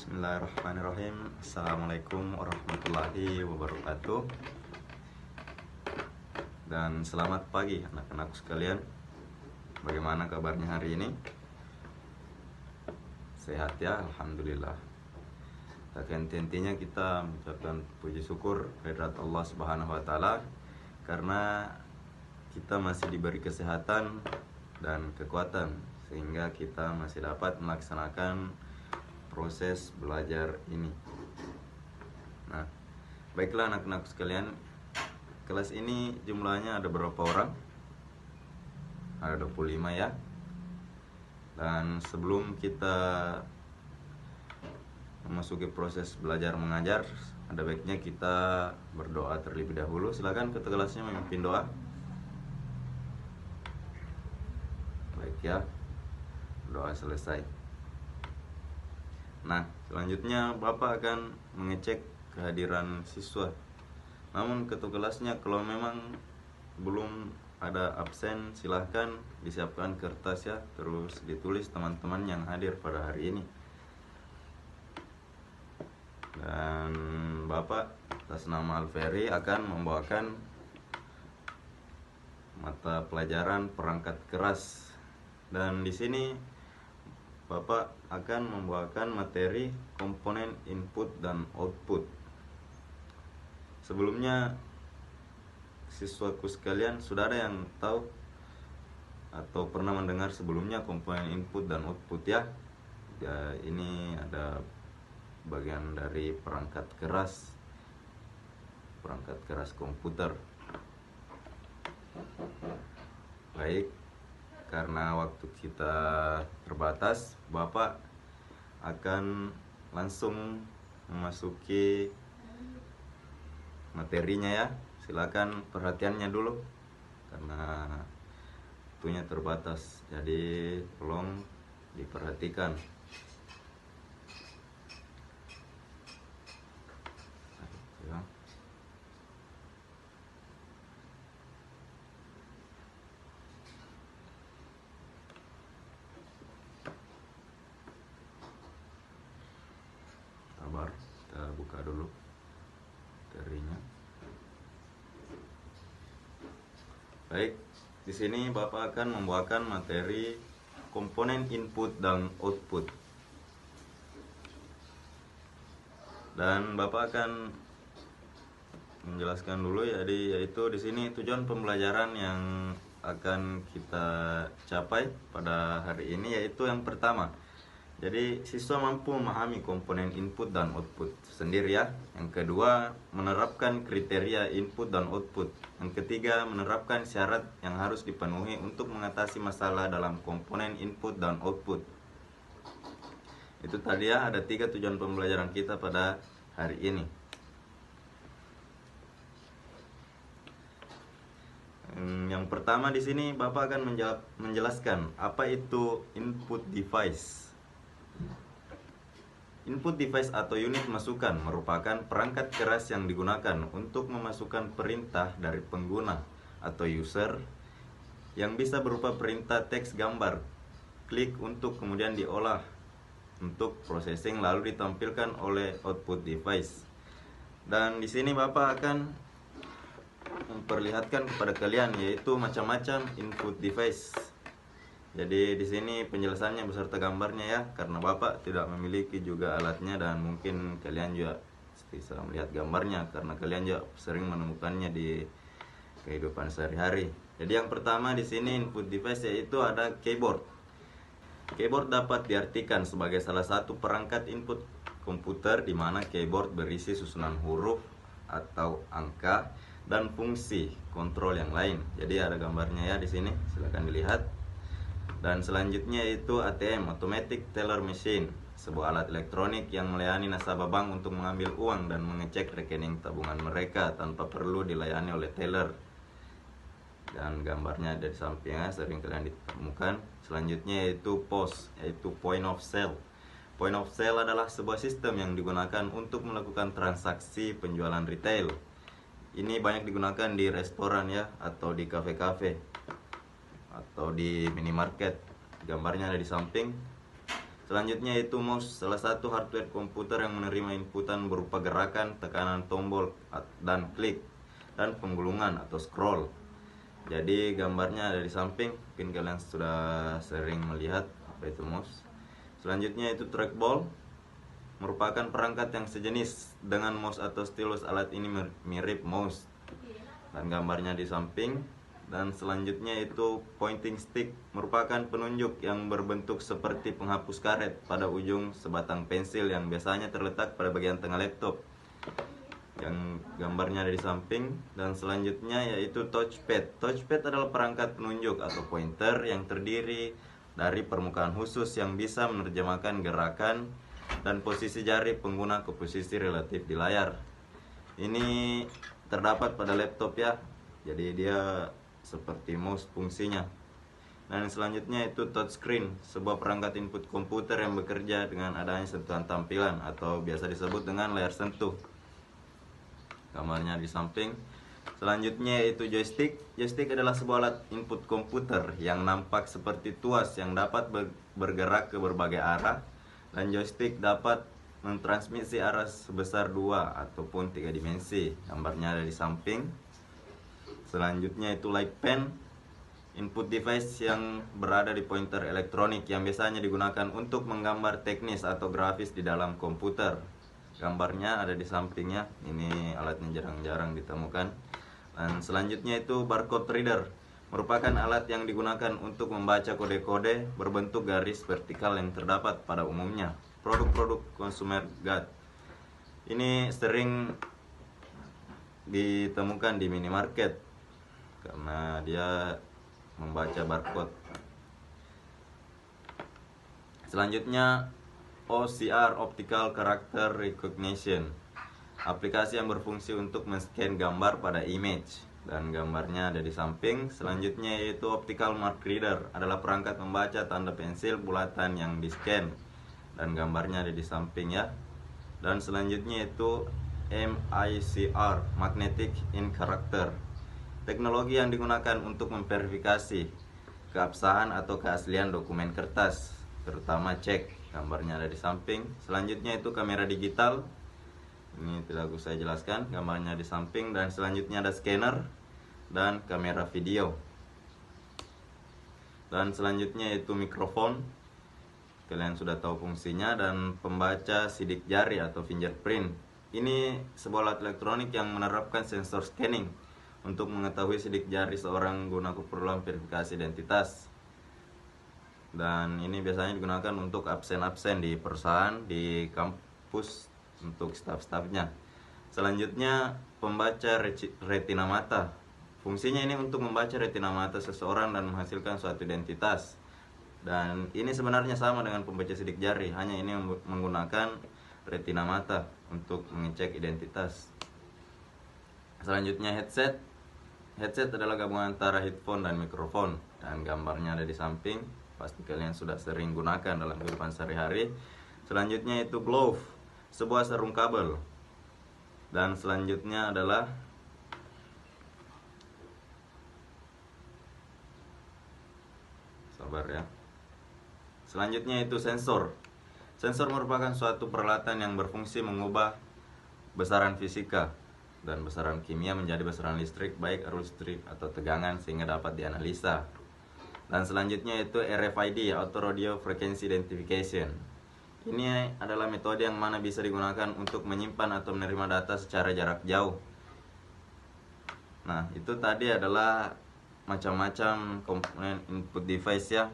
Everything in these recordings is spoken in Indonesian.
Bismillahirrahmanirrahim. Assalamualaikum warahmatullahi wabarakatuh. Dan selamat pagi anak-anak sekalian. Bagaimana kabarnya hari ini? Sehat ya, alhamdulillah. Intinya kita mengucapkan puji syukur kehadirat Allah Subhanahu wa taala karena kita masih diberi kesehatan dan kekuatan sehingga kita masih dapat melaksanakan proses belajar ini. Nah, baiklah anak-anak sekalian, kelas ini jumlahnya ada berapa orang? Ada 25 ya. Dan sebelum kita memasuki proses belajar mengajar, ada baiknya kita berdoa terlebih dahulu. Silakan ketua kelasnya memimpin doa. Baik ya, doa selesai. Nah, selanjutnya Bapak akan mengecek kehadiran siswa. Namun ketua kelasnya kalau memang belum ada absen, silahkan disiapkan kertas ya, terus ditulis teman-teman yang hadir pada hari ini. Dan Bapak atas nama Alferi akan membawakan mata pelajaran perangkat keras. Dan di sini Bapak akan membawakan materi komponen input dan output. Sebelumnya siswaku sekalian sudah ada yang tahu atau pernah mendengar sebelumnya komponen input dan output ya? Ya, ini ada bagian dari perangkat keras komputer. Baik, karena waktu kita terbatas, Bapak akan langsung memasuki materinya ya. Silakan perhatiannya dulu karena waktunya terbatas, jadi tolong diperhatikan. Kita buka dulu materinya. Baik, di sini Bapak akan membawakan materi komponen input dan output. Dan Bapak akan menjelaskan dulu yaitu di sini tujuan pembelajaran yang akan kita capai pada hari ini, yaitu yang pertama, jadi siswa mampu memahami komponen input dan output sendiri ya. Yang kedua, menerapkan kriteria input dan output. Yang ketiga, menerapkan syarat yang harus dipenuhi untuk mengatasi masalah dalam komponen input dan output. Itu tadi ya, ada 3 tujuan pembelajaran kita pada hari ini. Yang pertama di sini Bapak akan menjelaskan apa itu input device. Input device atau unit masukan merupakan perangkat keras yang digunakan untuk memasukkan perintah dari pengguna atau user yang bisa berupa perintah teks, gambar, klik untuk kemudian diolah untuk processing lalu ditampilkan oleh output device. Dan di sini Bapak akan memperlihatkan kepada kalian yaitu macam-macam input device. Jadi di sini penjelasannya beserta gambarnya ya, karena Bapak tidak memiliki juga alatnya dan mungkin kalian juga bisa melihat gambarnya karena kalian juga sering menemukannya di kehidupan sehari-hari. Jadi yang pertama di sini input device yaitu ada keyboard. Keyboard dapat diartikan sebagai salah satu perangkat input komputer di mana keyboard berisi susunan huruf atau angka dan fungsi kontrol yang lain. Jadi ada gambarnya ya di sini, silakan dilihat. Dan selanjutnya itu ATM, Automatic Teller Machine, sebuah alat elektronik yang melayani nasabah bank untuk mengambil uang dan mengecek rekening tabungan mereka tanpa perlu dilayani oleh teller. Dan gambarnya ada di sampingnya, sering kalian ditemukan. Selanjutnya yaitu POS, yaitu Point of Sale. Point of Sale adalah sebuah sistem yang digunakan untuk melakukan transaksi penjualan retail. Ini banyak digunakan di restoran ya, atau di kafe-kafe atau di minimarket. Gambarnya ada di samping. Selanjutnya itu mouse, salah satu hardware komputer yang menerima inputan berupa gerakan, tekanan tombol dan klik, dan penggulungan atau scroll. Jadi gambarnya ada di samping, mungkin kalian sudah sering melihat apa itu mouse. Selanjutnya itu trackball, merupakan perangkat yang sejenis dengan mouse atau stylus. Alat ini mirip mouse dan gambarnya di samping. Dan selanjutnya itu pointing stick, merupakan penunjuk yang berbentuk seperti penghapus karet pada ujung sebatang pensil yang biasanya terletak pada bagian tengah laptop, yang gambarnya ada di samping. Dan selanjutnya yaitu touchpad. Touchpad adalah perangkat penunjuk atau pointer yang terdiri dari permukaan khusus yang bisa menerjemahkan gerakan dan posisi jari pengguna ke posisi relatif di layar. Ini terdapat pada laptop ya, jadi dia seperti mouse fungsinya. Dan selanjutnya itu touchscreen, sebuah perangkat input komputer yang bekerja dengan adanya sentuhan tampilan atau biasa disebut dengan layar sentuh. Gambarnya di samping. Selanjutnya itu joystick. Joystick adalah sebuah alat input komputer yang nampak seperti tuas yang dapat bergerak ke berbagai arah, dan joystick dapat mentransmisi arah sebesar 2 ataupun 3 dimensi. Gambarnya ada di samping. Selanjutnya itu light pen, input device yang berada di pointer elektronik yang biasanya digunakan untuk menggambar teknis atau grafis di dalam komputer. Gambarnya ada di sampingnya. Ini alatnya jarang-jarang ditemukan. Dan selanjutnya itu barcode reader, merupakan alat yang digunakan untuk membaca kode-kode berbentuk garis vertikal yang terdapat pada umumnya produk-produk consumer goods. Ini sering ditemukan di minimarket karena dia membaca barcode. Selanjutnya OCR, Optical Character Recognition, aplikasi yang berfungsi untuk men-scan gambar pada image, dan gambarnya ada di samping. Selanjutnya yaitu Optical Mark Reader, adalah perangkat membaca tanda pensil bulatan yang di-scan, dan gambarnya ada di samping ya. Dan selanjutnya itu MICR, Magnetic Ink Character, teknologi yang digunakan untuk memverifikasi keabsahan atau keaslian dokumen kertas, terutama cek. Gambarnya ada di samping. Selanjutnya itu kamera digital, ini tidak usah saya jelaskan, gambarnya di samping. Dan selanjutnya ada scanner dan kamera video. Dan selanjutnya itu mikrofon, kalian sudah tahu fungsinya. Dan pembaca sidik jari atau fingerprint, ini sebuah alat elektronik yang menerapkan sensor scanning untuk mengetahui sidik jari seorang guna keperluan verifikasi identitas. Dan ini biasanya digunakan untuk absen-absen di perusahaan, di kampus, untuk staf-stafnya. Selanjutnya pembaca retina mata, fungsinya ini untuk membaca retina mata seseorang dan menghasilkan suatu identitas. Dan ini sebenarnya sama dengan pembaca sidik jari, hanya ini menggunakan retina mata untuk mengecek identitas. Selanjutnya headset. Headset adalah gabungan antara headphone dan mikrofon, dan gambarnya ada di samping. Pasti kalian sudah sering gunakan dalam kehidupan sehari-hari. Selanjutnya itu glove, sebuah sarung kabel. Dan selanjutnya adalah sabar ya. Selanjutnya itu sensor. Sensor merupakan suatu peralatan yang berfungsi mengubah besaran fisika dan besaran kimia menjadi besaran listrik, baik arus listrik atau tegangan, sehingga dapat dianalisa. Dan selanjutnya itu RFID, Auto Radio Frequency Identification. Ini adalah metode yang mana bisa digunakan untuk menyimpan atau menerima data secara jarak jauh. Nah, itu tadi adalah macam-macam komponen input device ya.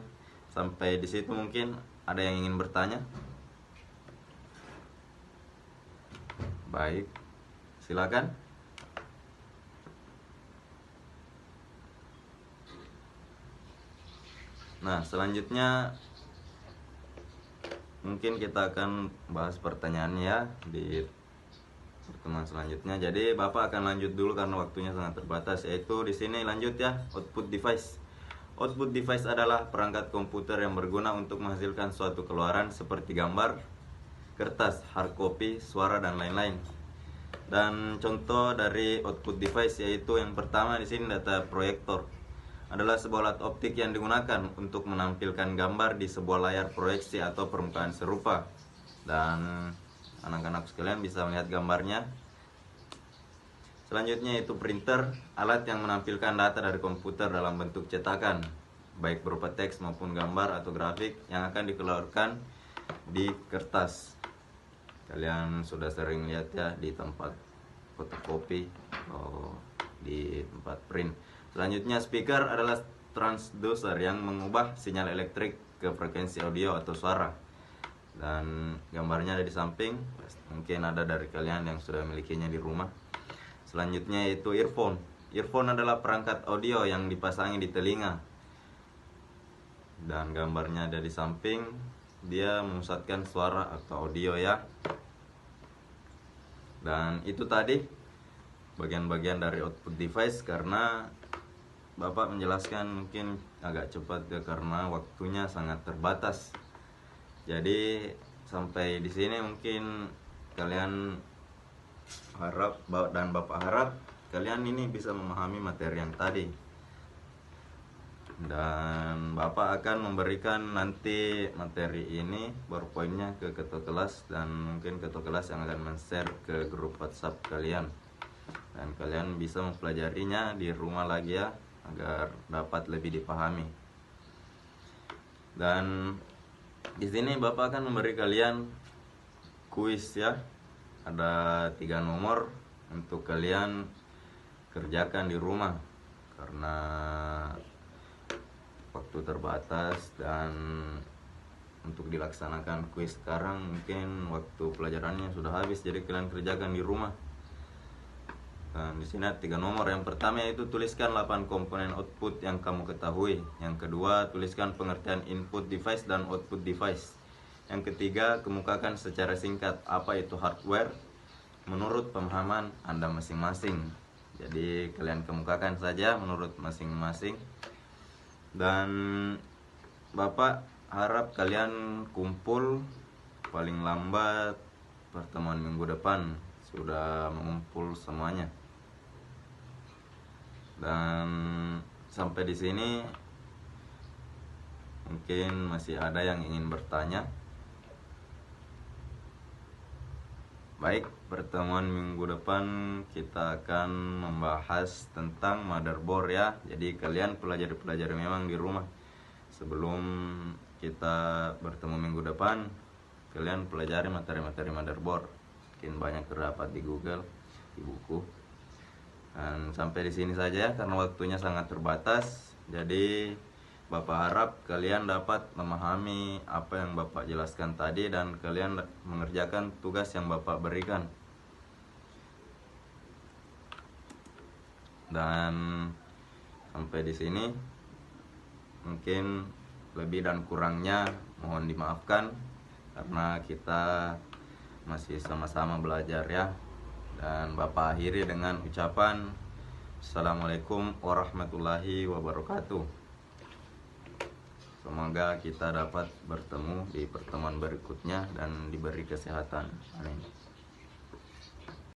Sampai di situ mungkin ada yang ingin bertanya? Baik, silakan. Nah, selanjutnya mungkin kita akan bahas pertanyaannya ya di pertemuan selanjutnya. Jadi Bapak akan lanjut dulu karena waktunya sangat terbatas, yaitu di sini lanjut ya, output device. Output device adalah perangkat komputer yang berguna untuk menghasilkan suatu keluaran seperti gambar, kertas, hard copy, suara, dan lain-lain. Dan contoh dari output device yaitu yang pertama di sini data proyektor. adalah sebuah alat optik yang digunakan untuk menampilkan gambar di sebuah layar proyeksi atau permukaan serupa. Dan anak-anak sekalian bisa melihat gambarnya. Selanjutnya itu printer, alat yang menampilkan data dari komputer dalam bentuk cetakan, baik berupa teks maupun gambar atau grafik yang akan dikeluarkan di kertas. Kalian sudah sering lihat ya di tempat fotokopi atau di tempat print. Selanjutnya speaker adalah transducer yang mengubah sinyal elektrik ke frekuensi audio atau suara. Dan gambarnya ada di samping, mungkin ada dari kalian yang sudah memilikinya di rumah. Selanjutnya itu earphone. Earphone adalah perangkat audio yang dipasangi di telinga. Dan gambarnya ada di samping, dia memusatkan suara atau audio ya. Dan itu tadi bagian-bagian dari output device, karena Bapak menjelaskan mungkin agak cepat ya, karena waktunya sangat terbatas. Jadi sampai di sini mungkin kalian harap dan Bapak harap kalian ini bisa memahami materi yang tadi. Dan Bapak akan memberikan nanti materi ini PowerPoint-nya ke ketua kelas, dan mungkin ketua kelas yang akan men-share ke grup WhatsApp kalian. Dan kalian bisa mempelajarinya di rumah lagi ya, agar dapat lebih dipahami. Dan di sini Bapak akan memberi kalian kuis ya. Ada 3 nomor untuk kalian kerjakan di rumah, karena waktu terbatas dan untuk dilaksanakan kuis sekarang mungkin waktu pelajarannya sudah habis, jadi kalian kerjakan di rumah. Dan di sini ada 3 nomor. Yang pertama yaitu tuliskan 8 komponen output yang kamu ketahui. Yang kedua, tuliskan pengertian input device dan output device. Yang ketiga, kemukakan secara singkat apa itu hardware menurut pemahaman Anda masing-masing. Jadi kalian kemukakan saja menurut masing-masing. Dan Bapak harap kalian kumpul paling lambat pertemuan minggu depan sudah mengumpul semuanya. Dan sampai di sini mungkin masih ada yang ingin bertanya. Baik, pertemuan minggu depan kita akan membahas tentang motherboard ya. Jadi kalian pelajari memang di rumah, sebelum kita bertemu minggu depan, kalian pelajari materi-materi motherboard. Mungkin banyak terdapat di Google, di buku. Dan sampai di sini saja ya, karena waktunya sangat terbatas. Jadi Bapak harap kalian dapat memahami apa yang Bapak jelaskan tadi, dan kalian mengerjakan tugas yang Bapak berikan. Dan sampai di sini mungkin lebih dan kurangnya mohon dimaafkan, karena kita masih sama-sama belajar ya. Dan Bapak akhiri dengan ucapan Assalamualaikum warahmatullahi wabarakatuh. Semoga kita dapat bertemu di pertemuan berikutnya dan diberi kesehatan. Amin.